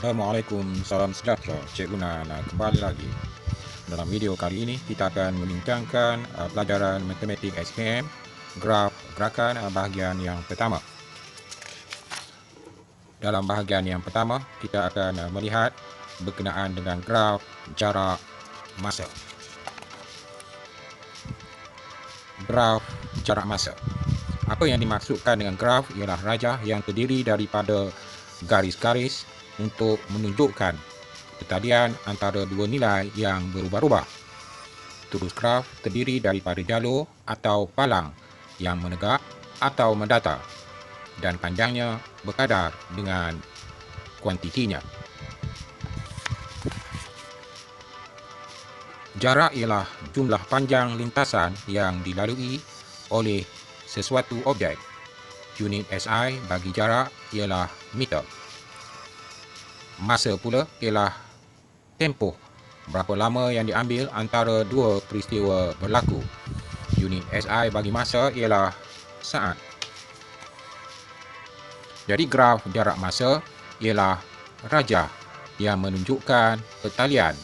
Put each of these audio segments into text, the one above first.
Assalamualaikum, salam sejahtera. Cikgu Nan kembali lagi. Dalam video kali ini kita akan membincangkan pelajaran matematik SPM, graf gerakan bahagian yang pertama. Dalam bahagian yang pertama, kita akan melihat berkenaan dengan graf jarak masa. Graf jarak masa. Apa yang dimaksudkan dengan graf ialah rajah yang terdiri daripada garis-garis untuk menunjukkan pertalian antara dua nilai yang berubah-ubah. Turus graf terdiri daripada jalur atau palang yang menegak atau mendatar dan panjangnya berkadar dengan kuantitinya. Jarak ialah jumlah panjang lintasan yang dilalui oleh sesuatu objek. Unit SI bagi jarak ialah meter. Masa pula ialah tempoh, berapa lama yang diambil antara dua peristiwa berlaku. Unit SI bagi masa ialah saat. Jadi graf jarak masa ialah rajah yang menunjukkan pertalian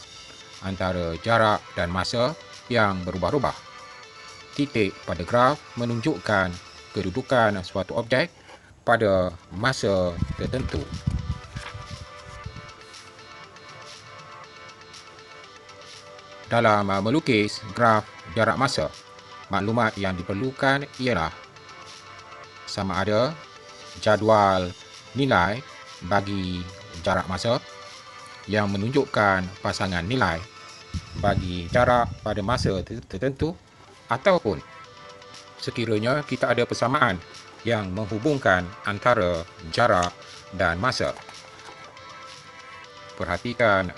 antara jarak dan masa yang berubah-ubah. Titik pada graf menunjukkan kedudukan suatu objek pada masa tertentu. Dalam melukis graf jarak masa, maklumat yang diperlukan ialah sama ada jadual nilai bagi jarak masa yang menunjukkan pasangan nilai bagi jarak pada masa tertentu, ataupun sekiranya kita ada persamaan yang menghubungkan antara jarak dan masa. Perhatikan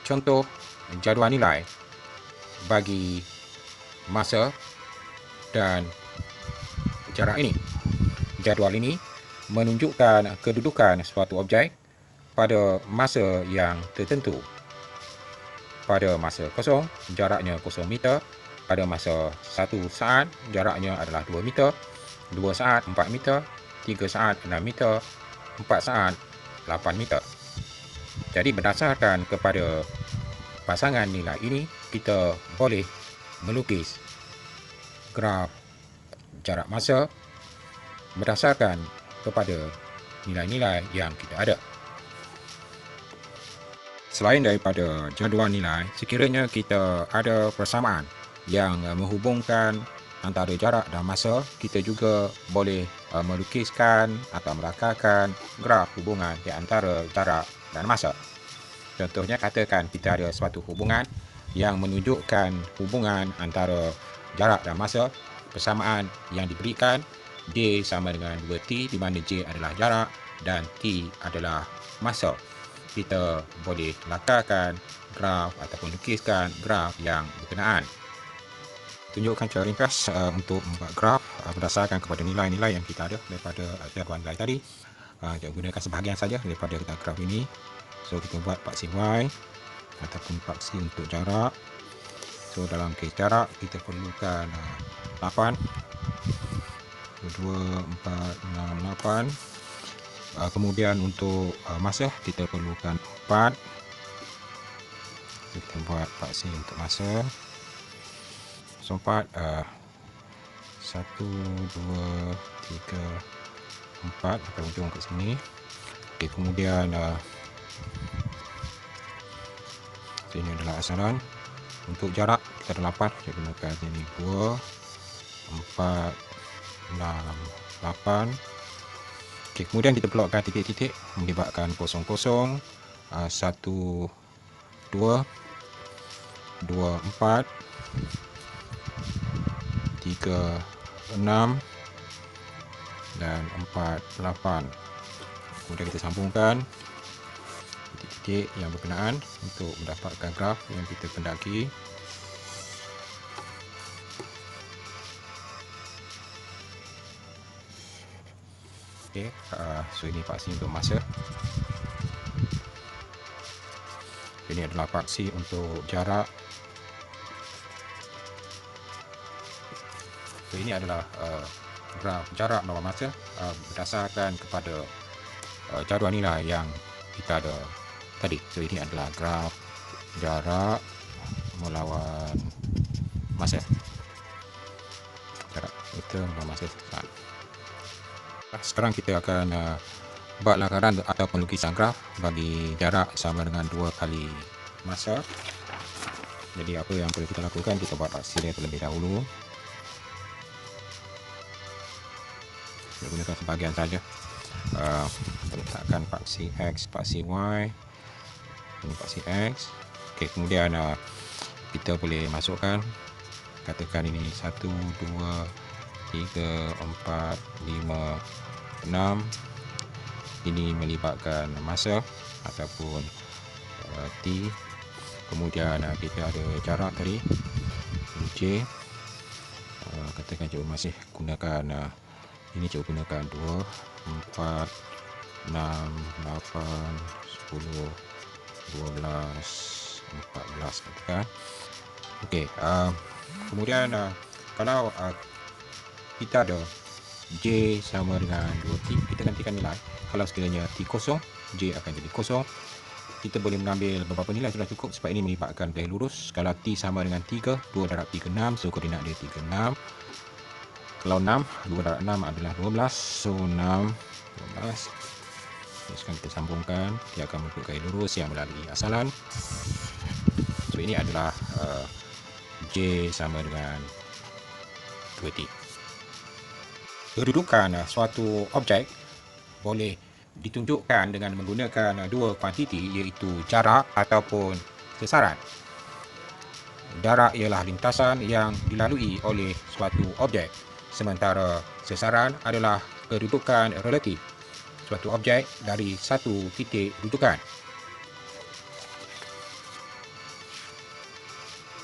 contoh jadual nilai bagi masa dan jarak ini. Jadual ini menunjukkan kedudukan suatu objek pada masa yang tertentu. Pada masa kosong, jaraknya 0 meter. Pada masa 1 saat, jaraknya adalah 2 meter. 2 saat, 4 meter. 3 saat, 6 meter. 4 saat, 8 meter. Jadi berdasarkan kepada pasangan nilai ini, kita boleh melukis graf jarak masa berdasarkan kepada nilai-nilai yang kita ada. Selain daripada jadual nilai, sekiranya kita ada persamaan yang menghubungkan antara jarak dan masa, kita juga boleh melukiskan atau merakalkan graf hubungan di antara jarak dan masa. Contohnya, katakan kita ada suatu hubungan yang menunjukkan hubungan antara jarak dan masa. Persamaan yang diberikan, D sama dengan 2T, di mana J adalah jarak dan T adalah masa. Kita boleh lakarkan graf ataupun lukiskan graf yang berkenaan. Tunjukkan cara ringkas untuk membuat graf berdasarkan kepada nilai-nilai yang kita ada daripada jadual nilai tadi. Kita gunakan sebahagian saja daripada graf ini. So kita buat paksi Y ataupun paksi untuk jarak. So dalam kes jarak kita perlukan 8, 2, 4, 6, 8. Kemudian untuk masa kita perlukan 4. Kita buat paksi untuk masa. So 4, 1, 2, 3, 4 akan ujung ke sini. Okay, kemudian sini adalah asalan. Untuk jarak kita ada 8, saya gunakan sini 2, 4, 6, 8. Okay, kemudian kita pelotkan titik-titik menyebabkan 0, 0, 1, 2, 2, 4, 3, 6 dan 4, 8. Kemudian kita sambungkan titik-titik yang berkenaan untuk mendapatkan graf yang kita kendaki. Okay, so ini paksi untuk masa. Ini adalah paksi untuk jarak. So ini adalah graf jarak lawan masa berdasarkan kepada jadual nilai yang kita ada tadi. So ini adalah graf jarak melawan masa. Jarak kita melawan masa. Sekarang kita akan buat lakaran atau pelukisan graf bagi jarak sama dengan 2 kali masa. Jadi apa yang perlu kita lakukan, kita buat paksi dia terlebih dahulu. Kita gunakan sebahagian saja. Letakkan paksi X, paksi Y, ini paksi X. Okey, kemudian kita boleh masukkan, katakan ini 1, 2, 3, 4, 5, 6. Ini melibatkan masa ataupun T. Kemudian kita ada jarak tadi J. Katakan cuba masih gunakan ini, cuba gunakan 2, 4, 6, 8, 10, 12, 14 katakan. Okey, kemudian kalau kita ada J sama dengan 2T, kita gantikan nilai. Kalau sekiranya T kosong, J akan jadi kosong. Kita boleh mengambil beberapa nilai sudah cukup sebab ini melibatkan garis lurus. Kalau T sama dengan 3, 2 darab 3, 6. So koordinat dia 3, 6. Kalau 6, 2 darab 6 adalah 12. So 6, 12. Sekarang kita sambungkan. Dia akan mengikut garis lurus yang melalui asalan. So ini adalah J sama dengan 2T. Kedudukan suatu objek boleh ditunjukkan dengan menggunakan dua kuantiti, iaitu jarak ataupun sesaran. Jarak ialah lintasan yang dilalui oleh suatu objek, sementara sesaran adalah kedudukan relatif suatu objek dari satu titik rujukan.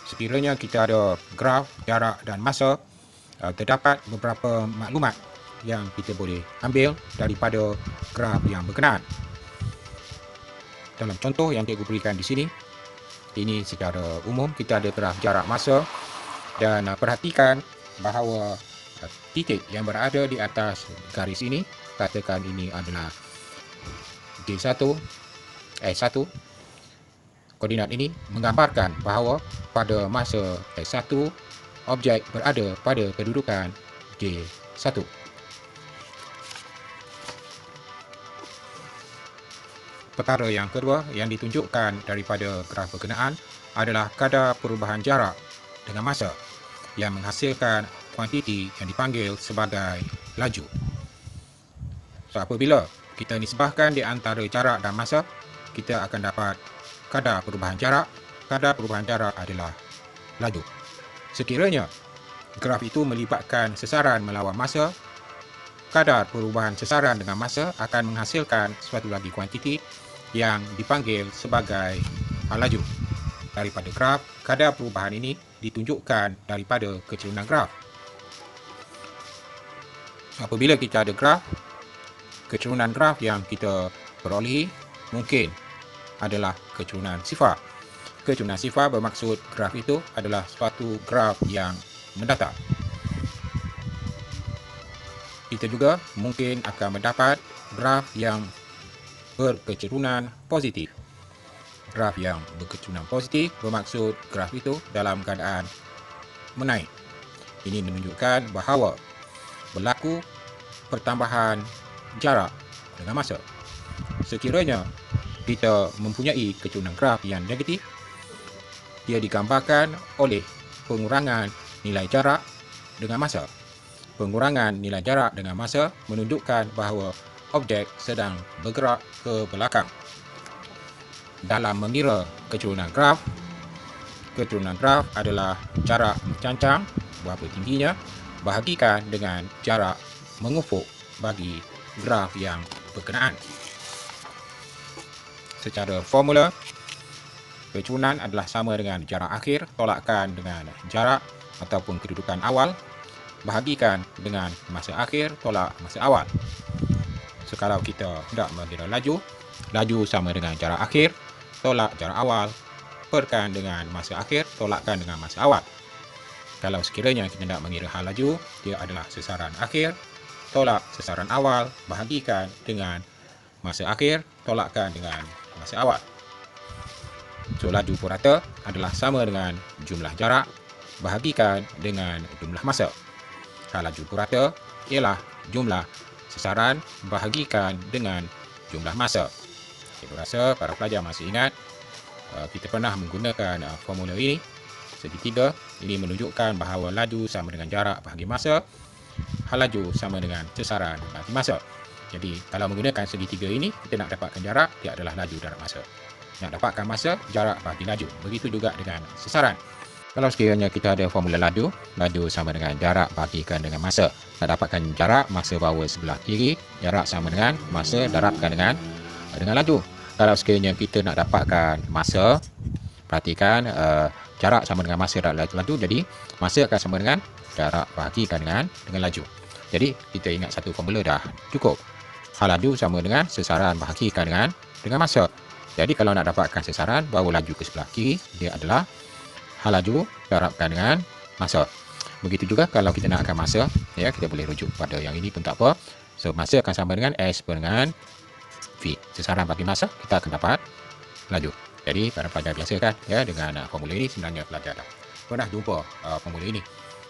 Sekiranya kita ada graf jarak dan masa, terdapat beberapa maklumat yang kita boleh ambil daripada graf yang berkenaan. Dalam contoh yang cikgu berikan di sini, ini secara umum kita ada graf jarak masa, dan perhatikan bahawa titik yang berada di atas garis ini, katakan ini adalah D1, S1. Koordinat ini menggambarkan bahawa pada masa S1, objek berada pada kedudukan D1. Perkara yang kedua yang ditunjukkan daripada graf berkenaan adalah kadar perubahan jarak dengan masa yang menghasilkan kuantiti yang dipanggil sebagai laju. So, apabila kita nisbahkan di antara jarak dan masa, kita akan dapat kadar perubahan jarak. Kadar perubahan jarak adalah laju. Sekiranya graf itu melibatkan sesaran melawan masa, kadar perubahan sesaran dengan masa akan menghasilkan suatu lagi kuantiti yang dipanggil sebagai laju. Daripada graf, kadar perubahan ini ditunjukkan daripada kecerunan graf. Apabila kita ada graf, kecerunan graf yang kita perolehi mungkin adalah kecerunan sifar. Kecerunan sifar bermaksud graf itu adalah suatu graf yang mendatar. Kita juga mungkin akan mendapat graf yang berkecerunan positif. Graf yang berkecerunan positif bermaksud graf itu dalam keadaan menaik. Ini menunjukkan bahawa berlaku pertambahan jarak dengan masa. Sekiranya kita mempunyai kecerunan graf yang negatif, dia digambarkan oleh pengurangan nilai jarak dengan masa. Pengurangan nilai jarak dengan masa menunjukkan bahawa objek sedang bergerak ke belakang. Dalam mengira kecerunan graf adalah jarak mencancang, berapa tingginya, bahagikan dengan jarak mengufuk bagi graf yang berkenaan. Secara formula, kecerunan adalah sama dengan jarak akhir tolakkan dengan jarak ataupun kedudukan awal, bahagikan dengan masa akhir tolak masa awal. So, kalau kita hendak mengira laju, laju sama dengan jarak akhir tolak jarak awal, perkan dengan masa akhir tolakkan dengan masa awal. Kalau sekiranya kita hendak mengira hal laju, dia adalah sesaran akhir tolak sesaran awal, bahagikan dengan masa akhir tolakkan dengan masa awal. So, laju purata adalah sama dengan jumlah jarak bahagikan dengan jumlah masa. Laju purata ialah jumlah sesaran bahagikan dengan jumlah masa. Saya rasa para pelajar masih ingat kita pernah menggunakan formula ini, segitiga. Ini menunjukkan bahawa laju sama dengan jarak bahagi masa, hal laju sama dengan sesaran bahagi masa. Jadi kalau menggunakan segitiga ini, kita nak dapatkan jarak, dia adalah laju darab masa. Nak dapatkan masa, jarak bahagi laju. Begitu juga dengan sesaran. Kalau sekiranya kita ada formula laju sama dengan jarak bahagikan dengan masa. Nak dapatkan jarak, masa bahawa sebelah kiri, jarak sama dengan masa darabkan dengan laju. Kalau sekiranya kita nak dapatkan masa, perhatikan jarak sama dengan masa darab laju, jadi masa akan sama dengan jarak bahagikan dengan laju. Jadi kita ingat satu formula dah cukup. Hal laju sama dengan sesaran bahagikan dengan masa. Jadi kalau nak dapatkan sesaran, bahawa laju ke sebelah kiri, dia adalah hal laju darabkan dengan masa. Begitu juga kalau kita nakkan masa, ya, kita boleh rujuk pada yang ini pun tak apa. So, masa akan sama dengan S per dengan V. Sesaran bagi masa, kita akan dapat laju. Jadi para pelajar biasa kan, ya, dengan formula ini sebenarnya pelajar dah pernah jumpa formula ini.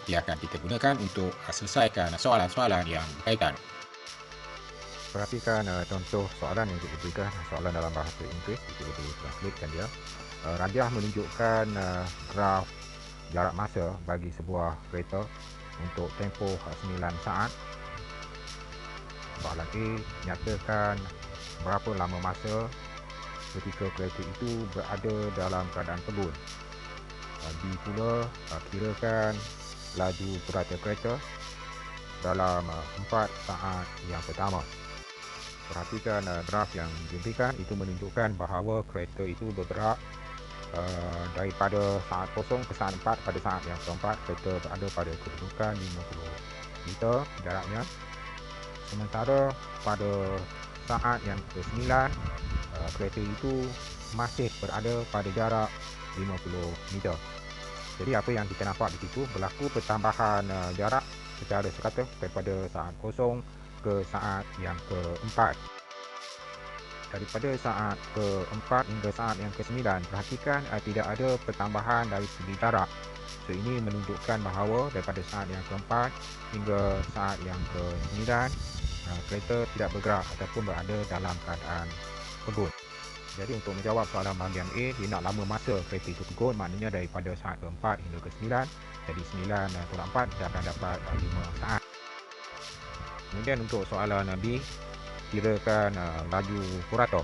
Dia akan kita gunakan untuk selesaikan soalan-soalan yang berkaitan. Perhatikan contoh soalan yang diberikan, soalan dalam bahasa Inggeris. Kita boleh translatekan dia. Radiah menunjukkan graf jarak masa bagi sebuah kereta untuk tempoh 9 saat. Soalan A, nyatakan berapa lama masa ketika kereta itu berada dalam keadaan terbun. B pula, kirakan laju purata kereta dalam 4 saat yang pertama. Perhatikan graf yang diberikan, itu menunjukkan bahawa kereta itu bergerak daripada saat kosong ke saat 4. Pada saat yang keempat, kereta berada pada kedudukan 50 meter jaraknya. Sementara pada saat yang ke-9, kereta itu masih berada pada jarak 50 meter. Jadi apa yang kita nampak di situ, berlaku pertambahan jarak secara sekata daripada saat kosong ke saat yang keempat. Daripada saat keempat hingga saat yang ke-9, perhatikan tidak ada pertambahan dari segi jarak. So, ini menunjukkan bahawa daripada saat yang keempat hingga saat yang ke-9, kereta tidak bergerak ataupun berada dalam keadaan terbun. Jadi untuk menjawab soalan bahagian A, dia nak lama masa kereta itu terbun, maknanya daripada saat ke-4 hingga ke-9. Jadi 9 tolak 4, kita akan dapat 5 saat. Kemudian untuk soalan B, kirakan laju purata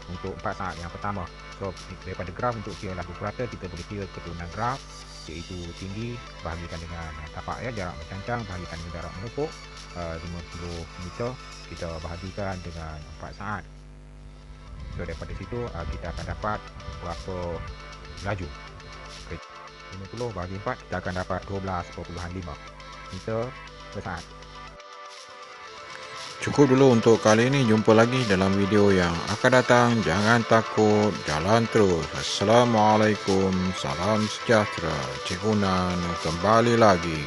untuk 4 saat yang pertama. So, daripada graf untuk kira laju purata, kita boleh kira keturunan graf, iaitu tinggi bahagikan dengan tapak, ya, jarak mencancang bahagikan dengan jarak menepuk 50 meter, kita bahagikan dengan 4 saat. So, daripada situ kita akan dapat berapa laju. 50 bahagi 4, kita akan dapat 12.5 meter per saat. Cukup dulu untuk kali ini. Jumpa lagi dalam video yang akan datang. Jangan takut, jalan terus. Assalamualaikum, salam sejahtera. Cikgu Nan kembali lagi.